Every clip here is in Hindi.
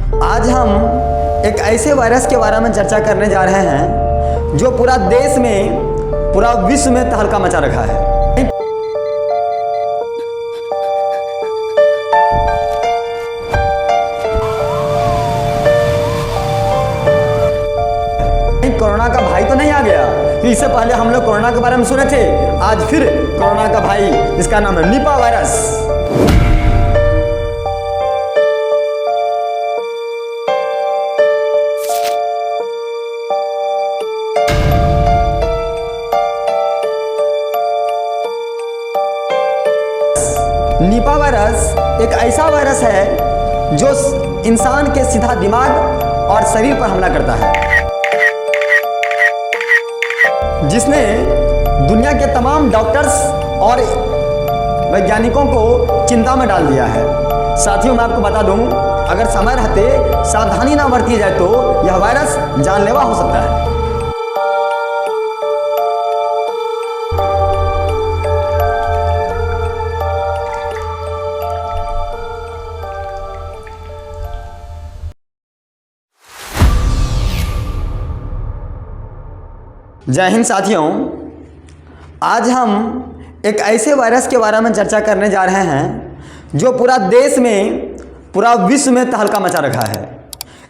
आज हम एक ऐसे वायरस के बारे में चर्चा करने जा रहे हैं जो पूरा देश में, पूरा विश्व में तहलका मचा रखा है। कोरोना का भाई तो नहीं आ गया, तो इससे पहले हम लोग कोरोना के बारे में सुने थे। आज फिर कोरोना का भाई, जिसका नाम है निपा वायरस। निपा वायरस एक ऐसा वायरस है जो इंसान के सीधा दिमाग और शरीर पर हमला करता है, जिसने दुनिया के तमाम डॉक्टर्स और वैज्ञानिकों को चिंता में डाल दिया है। साथियों, मैं आपको बता दूं, अगर समय रहते सावधानी ना बरती जाए तो यह वायरस जानलेवा हो सकता है। जय हिंद साथियों, आज हम एक ऐसे वायरस के बारे में चर्चा करने जा रहे हैं जो पूरा देश में, पूरा विश्व में तहलका मचा रखा है।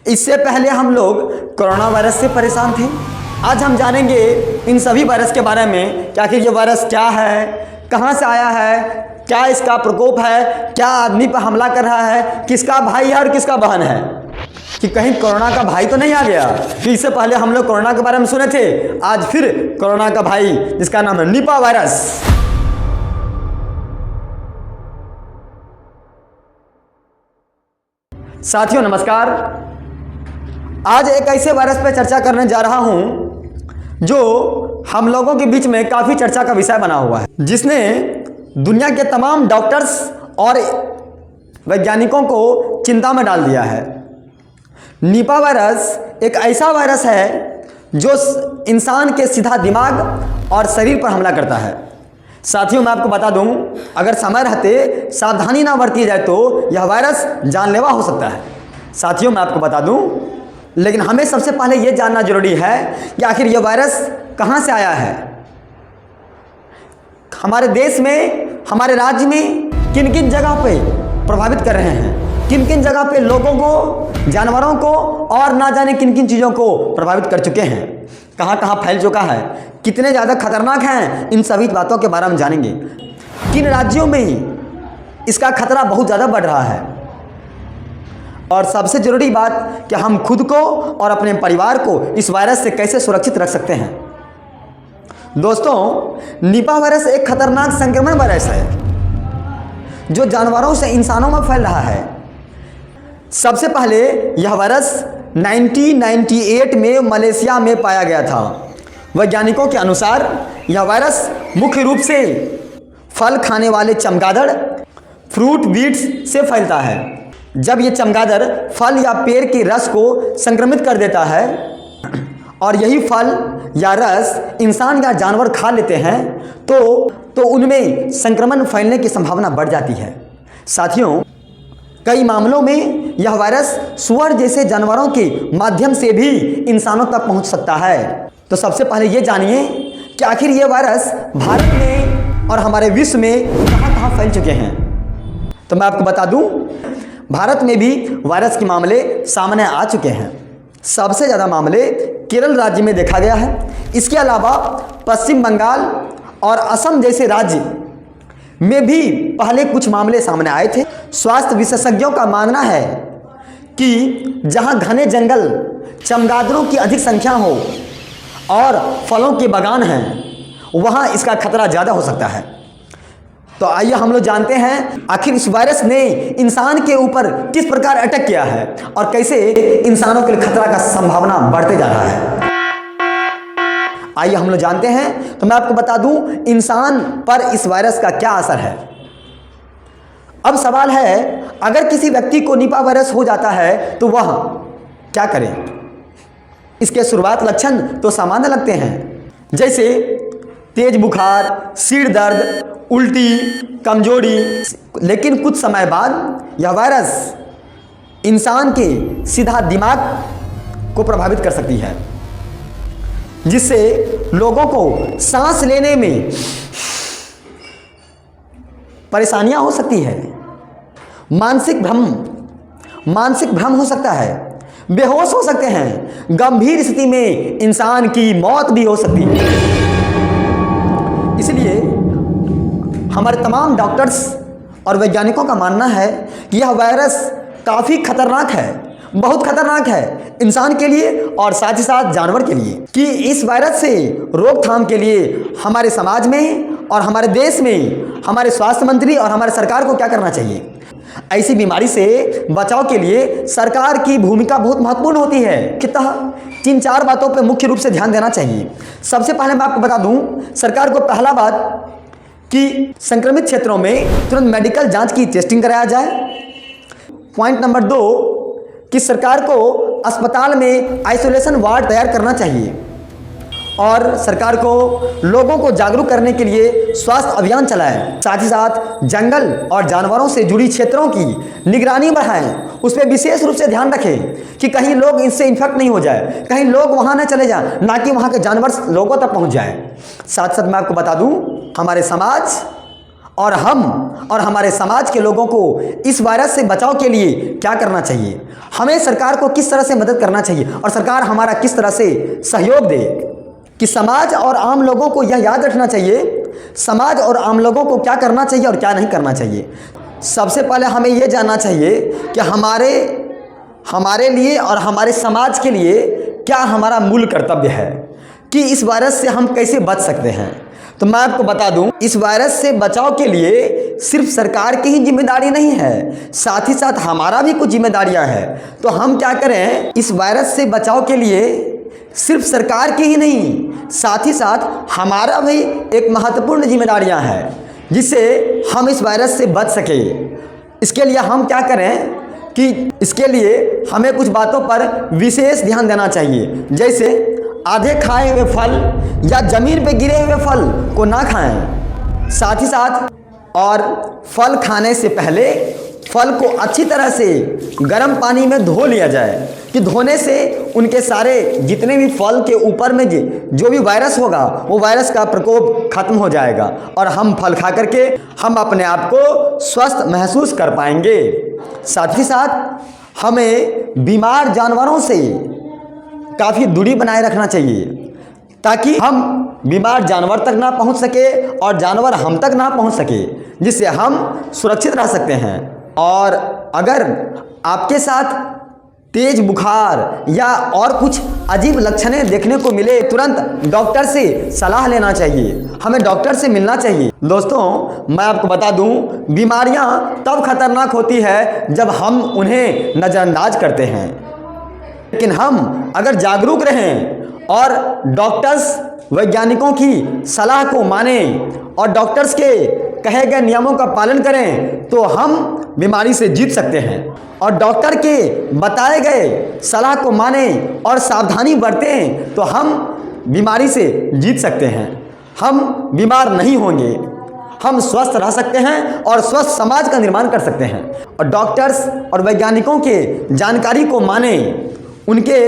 इससे पहले हम लोग कोरोना वायरस से परेशान थे। आज हम जानेंगे इन सभी वायरस के बारे में कि आखिर ये वायरस क्या है, कहाँ से आया है, क्या इसका प्रकोप है, क्या आदमी पर हमला कर रहा है, किसका भाई है और किसका बहन है, कि कहीं कोरोना का भाई तो नहीं आ गया। तो इससे पहले हम लोग कोरोना के बारे में सुने थे। आज फिर कोरोना का भाई, जिसका नाम है निपा वायरस। साथियों नमस्कार, आज एक ऐसे वायरस पर चर्चा करने जा रहा हूं जो हम लोगों के बीच में काफी चर्चा का विषय बना हुआ है, जिसने दुनिया के तमाम डॉक्टर्स और वैज्ञानिकों को चिंता में डाल दिया है। निपा वायरस एक ऐसा वायरस है जो इंसान के सीधा दिमाग और शरीर पर हमला करता है। साथियों, मैं आपको बता दूं, अगर समय रहते सावधानी ना बरती जाए तो यह वायरस जानलेवा हो सकता है। साथियों, मैं आपको बता दूं, लेकिन हमें सबसे पहले यह जानना जरूरी है कि आखिर यह वायरस कहां से आया है, हमारे देश में, हमारे राज्य में किन किन जगह पे प्रभावित कर रहे हैं, किन किन जगह पे लोगों को, जानवरों को और ना जाने किन किन चीज़ों को प्रभावित कर चुके हैं, कहाँ कहाँ फैल चुका है, कितने ज़्यादा खतरनाक हैं, इन सभी बातों के बारे में जानेंगे। किन राज्यों में इसका खतरा बहुत ज़्यादा बढ़ रहा है, और सबसे ज़रूरी बात कि हम खुद को और अपने परिवार को इस वायरस से कैसे सुरक्षित रख सकते हैं। दोस्तों, निपा वायरस एक खतरनाक संक्रमण वायरस है जो जानवरों से इंसानों में फैल रहा है। सबसे पहले यह वायरस 1998 में मलेशिया में पाया गया था। वैज्ञानिकों के अनुसार यह वायरस मुख्य रूप से फल खाने वाले चमगादड़, फ्रूट बीट्स से फैलता है। जब ये चमगादड़ फल या पेड़ के रस को संक्रमित कर देता है और यही फल या रस इंसान या जानवर खा लेते हैं तो उनमें संक्रमण फैलने की संभावना बढ़ जाती है। साथियों, कई मामलों में यह वायरस सुअर जैसे जानवरों के माध्यम से भी इंसानों तक पहुंच सकता है। तो सबसे पहले ये जानिए कि आखिर ये वायरस भारत में और हमारे विश्व में कहां कहां फैल चुके हैं। तो मैं आपको बता दूं, भारत में भी वायरस के मामले सामने आ चुके हैं। सबसे ज़्यादा मामले केरल राज्य में देखा गया है। इसके अलावा पश्चिम बंगाल और असम जैसे राज्य में भी पहले कुछ मामले सामने आए थे। स्वास्थ्य विशेषज्ञों का मानना है कि जहां घने जंगल, चमगादड़ों की अधिक संख्या हो और फलों के बागान हैं, वहां इसका खतरा ज़्यादा हो सकता है। तो आइए हम लोग जानते हैं आखिर इस वायरस ने इंसान के ऊपर किस प्रकार अटैक किया है और कैसे इंसानों के लिए खतरा का संभावना बढ़ते जा रहा है। आइए हम लोग जानते हैं। तो मैं आपको बता दूं, इंसान पर इस वायरस का क्या असर है। अब सवाल है, अगर किसी व्यक्ति को निपा वायरस हो जाता है तो वह क्या करे। इसके शुरुआत लक्षण तो सामान्य लगते हैं, जैसे तेज बुखार, सिर दर्द, उल्टी, कमजोरी, लेकिन कुछ समय बाद यह वायरस इंसान के सीधा दिमाग को प्रभावित कर सकती है, जिससे लोगों को सांस लेने में परेशानियां हो सकती है, मानसिक भ्रम हो सकता है, बेहोश हो सकते हैं, गंभीर स्थिति में इंसान की मौत भी हो सकती है। इसलिए हमारे तमाम डॉक्टर्स और वैज्ञानिकों का मानना है कि यह वायरस काफ़ी खतरनाक है, बहुत खतरनाक है इंसान के लिए और साथ ही साथ जानवर के लिए। कि इस वायरस से रोकथाम के लिए हमारे समाज में और हमारे देश में हमारे स्वास्थ्य मंत्री और हमारे सरकार को क्या करना चाहिए। ऐसी बीमारी से बचाव के लिए सरकार की भूमिका बहुत महत्वपूर्ण होती है। कितना 3-4 बातों पर मुख्य रूप से ध्यान देना चाहिए। सबसे पहले मैं आपको बता दूं, सरकार को पहला बात कि संक्रमित क्षेत्रों में तुरंत मेडिकल जांच की टेस्टिंग कराया जाए। पॉइंट नंबर 2 कि सरकार को अस्पताल में आइसोलेशन वार्ड तैयार करना चाहिए और सरकार को लोगों को जागरूक करने के लिए स्वास्थ्य अभियान चलाएं। साथ ही साथ जंगल और जानवरों से जुड़ी क्षेत्रों की निगरानी बढ़ाएं, उस पर विशेष रूप से ध्यान रखें कि कहीं लोग इससे इन्फेक्ट नहीं हो जाए, कहीं लोग वहाँ न चले जाएं, ना कि वहाँ के जानवर लोगों तक पहुँच जाएं। साथ साथ मैं आपको बता दूँ, हमारे समाज और हम और हमारे समाज के लोगों को इस वायरस से बचाव के लिए क्या करना चाहिए, हमें सरकार को किस तरह से मदद करना चाहिए और सरकार हमारा किस तरह से सहयोग दे। कि समाज और आम लोगों को यह याद रखना चाहिए, समाज और आम लोगों को क्या करना चाहिए और क्या नहीं करना चाहिए। सबसे पहले हमें यह जानना चाहिए कि हमारे लिए और हमारे समाज के लिए क्या हमारा मूल कर्तव्य है, कि इस वायरस से हम कैसे बच सकते हैं। तो मैं आपको बता दूं, इस वायरस से बचाव के लिए सिर्फ सरकार की ही जिम्मेदारी नहीं है, साथ ही साथ हमारा भी कुछ जिम्मेदारियां हैं। तो हम क्या करें, इस वायरस से बचाव के लिए सिर्फ सरकार की ही नहीं, साथ ही साथ हमारा भी एक महत्वपूर्ण जिम्मेदारियां हैं, जिससे हम इस वायरस से बच सके। इसके लिए हम क्या करें कि इसके लिए हमें कुछ बातों पर विशेष ध्यान देना चाहिए। जैसे आधे खाए हुए फल या जमीन पे गिरे हुए फल को ना खाएं। साथ ही साथ और फल खाने से पहले फल को अच्छी तरह से गर्म पानी में धो लिया जाए, कि धोने से उनके सारे जितने भी फल के ऊपर में जो भी वायरस होगा वो वायरस का प्रकोप खत्म हो जाएगा और हम फल खा करके हम अपने आप को स्वस्थ महसूस कर पाएंगे। साथ ही साथ हमें बीमार जानवरों से काफ़ी दूरी बनाए रखना चाहिए, ताकि हम बीमार जानवर तक ना पहुंच सके और जानवर हम तक ना पहुंच सके, जिससे हम सुरक्षित रह सकते हैं। और अगर आपके साथ तेज बुखार या और कुछ अजीब लक्षणें देखने को मिले, तुरंत डॉक्टर से सलाह लेना चाहिए, हमें डॉक्टर से मिलना चाहिए। दोस्तों, मैं आपको बता दूं, बीमारियां तब खतरनाक होती है जब हम उन्हें नज़रअंदाज करते हैं, लेकिन हम अगर जागरूक रहें और डॉक्टर्स वैज्ञानिकों की सलाह को माने और डॉक्टर्स के कहे गए नियमों का पालन करें, तो हम बीमारी से जीत सकते हैं। और डॉक्टर के बताए गए सलाह को माने और सावधानी बरतें तो हम बीमारी से जीत सकते हैं। हम बीमार नहीं होंगे, हम स्वस्थ रह सकते हैं और स्वस्थ समाज का निर्माण कर सकते हैं। और डॉक्टर्स और वैज्ञानिकों के जानकारी को माने, उनके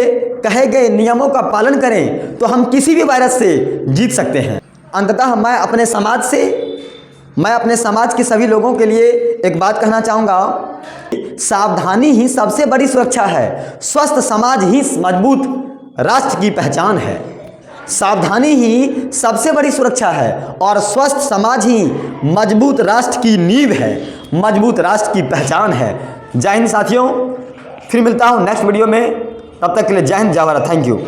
कहे गए नियमों का पालन करें, तो हम किसी भी वायरस से जीत सकते हैं। अंततः मैं अपने समाज के सभी लोगों के लिए एक बात कहना चाहूँगा, सावधानी ही सबसे बड़ी सुरक्षा है। स्वस्थ समाज ही मजबूत राष्ट्र की पहचान है। सावधानी ही सबसे बड़ी सुरक्षा है और स्वस्थ समाज ही मजबूत राष्ट्र की नींव है, मजबूत राष्ट्र की पहचान है। जय हिंद साथियों, फिर मिलता हूँ नेक्स्ट वीडियो में, तब तक के लिए जय हिंद, जय भारत, थैंक यू।